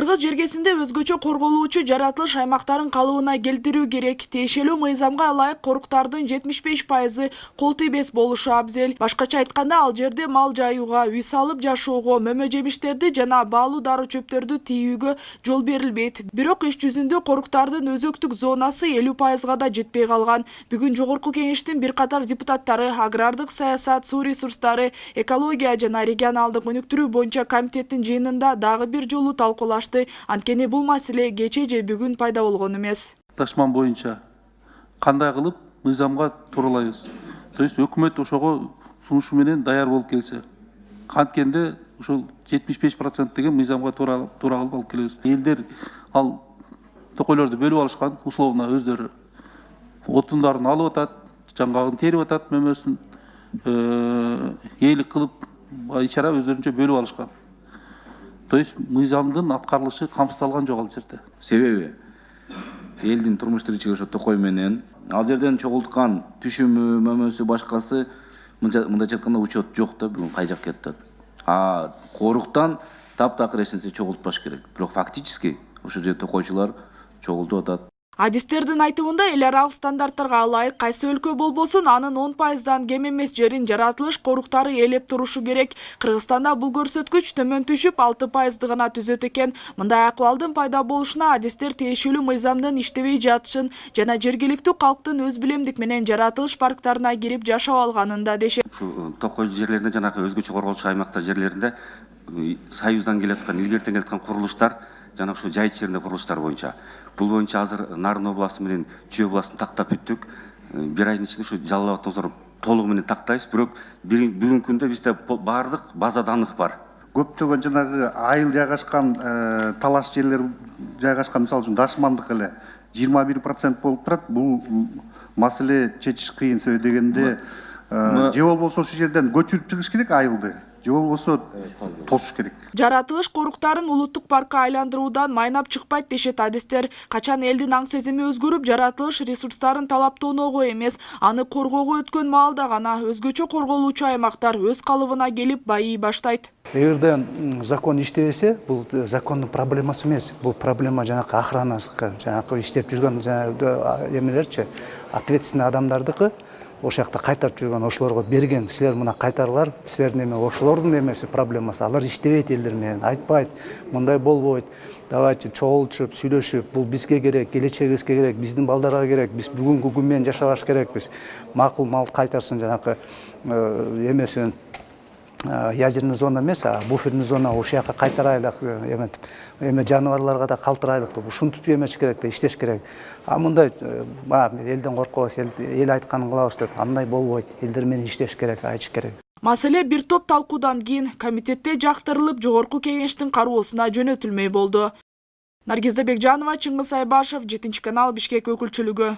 Кыргыз жергесинде өзгөчө корголуучу жаратылыш аймактарын калыбына келтирүү керек. Тиешелүү мыйзамга ылайык коруктардын 75% кол тийбес болушу абзел. Башкача айтканда, ал жерде мал жайууга, үй салып жашоого, мөмө жемиштерди жана баалуу дару чөптөрдү тийүүгө жол берилбейт. Бирок иш жүзүндө коруктардын өзөктүк зонасы 50%га да жетпей калган. Бүгүн жогорку кеңештин бир катар депутаттары агрардык саясат, суу ресурстары, экология жана регионалдык өнүктүрүү боюнча комитеттин жыйынында дагы бир жолу талкуулашты. Анткени бул маселе кече же бүгүн пайда болгон эмес. Ташман боюнча кандай кылып мыйзамга тууралайбыз. То есть өкмөт ошого сунушу менен даяр болуп келсе, канткенде ушул 75% деген мыйзамга туура кылып алып келебиз. Элдер ал токойлорду бөлүп алышкан, условно өздөрү отундарын алып атат, жаңгагын терип атат, мөмөсүн ээлик кылып, ичара өздөрүнчө бөлүп алышкан. То есть мыйзамдын аткарылышы камсыздалган жок ал жерде. Себеби элдин турмуш тиричилиги ошо токой менен ал жерден чогулткан түшүмү, мөмөсү, башкасы мындайча айтканда учет жок да, бүгүн кай жакка кетип атат. Коруктан таптакыр эч нерсе чогултпаш керек. Бирок фактически ошол жерде токойчулар чогултуп атат. Адистердин айтымында эл аралык стандарттарга ылайык кайсы өлкө болбосун анын 10%дан кем эмес жерин жаратылыш коруктары ээлеп турушу керек. Кыргызстанда бул көрсөткүч төмөн түшүп 6% гана түзөт экен. Мындай акыбалдын пайда болушуна адистер тиешелүү мыйзамдын иштебей жатышын жана жергиликтүү калктын өз билемдик менен жаратылыш парктарына кирип жашап алганын да дешет. Ушу токой жерлеринде жанагы өзгөчө корголчу аймактар жерлеринде союздан келаткан, илгертен келаткан курулуштар жана ушу жайыт жеринде курулуштар боюнча. Бул боюнча азыр Нарын областы менен Чүй областын тактап бүттүк. Бир айдын ичинде ушу жалал абадтан толугу менен тактайбыз. Бирок бүгүнкү күндө бизде баардык базада анык бар. Көптөгөн жанагы айыл жайгашкан талаш жерлер жайгашкан, мисалы үчүн Дашмандык эле 21% болуп турат. Бул маселе чечиш кыйын себеби дегенде же болбосо ошол жерден көчүрүп чыгыш керек айылды. Же болбосо тосуш керек. Жаратылыш коруктарын улуттук паркка айландыруудан майнап чыкпайт дешет адистер. Качан элдин аң сезими өзгөрүп, жаратылыш ресурстарын талаптооного эмес, аны коргоого өткөн маалда гана өзгөчө корголуучу аймактар өз калыбына келип байый баштайт. Эгерде закон иштебесе, бул закондун проблемасы эмес. Бул проблема жанакы охранасы, жанакы иштеп жүргөн эмелерчи, ответственный адамдардыкы. Ошол жакта кайтарып жүргөн ошолорго берген, силер мына кайтарлар, силердин эме ошолордун эмеси проблемасы. Алар иштебейт элдер менен, айтпайт, мындай болбойт. Давайте чогулушуп, сүйлөшүп, бул бизге керек, келечегибизге керек, биздин балдарга керек, биз бүгүнкү күн менен жашабаш керекпиз. Макул мал кайтарсын жанакы эмесин ядерный зона эмес, буферный зона ошол жака кайтарайлык, эме жаныбарларга да калтырайлык деп ушинтип эмеш керек да, иштеш керек. Мындай элден коркобуз, эл айтканын кылабыз деп, андай болбойт. Элдер менен иштеш керек, айтыш керек. Маселе бир топ талкуудан кийин комитетте жактырылып, жогорку кеңештин кароосуна жөнөтүлмөй болду. Наргиза Бекжанова, Чыңгыз Айбашев, 7 канал, Бишкек өкүлчүлүгү.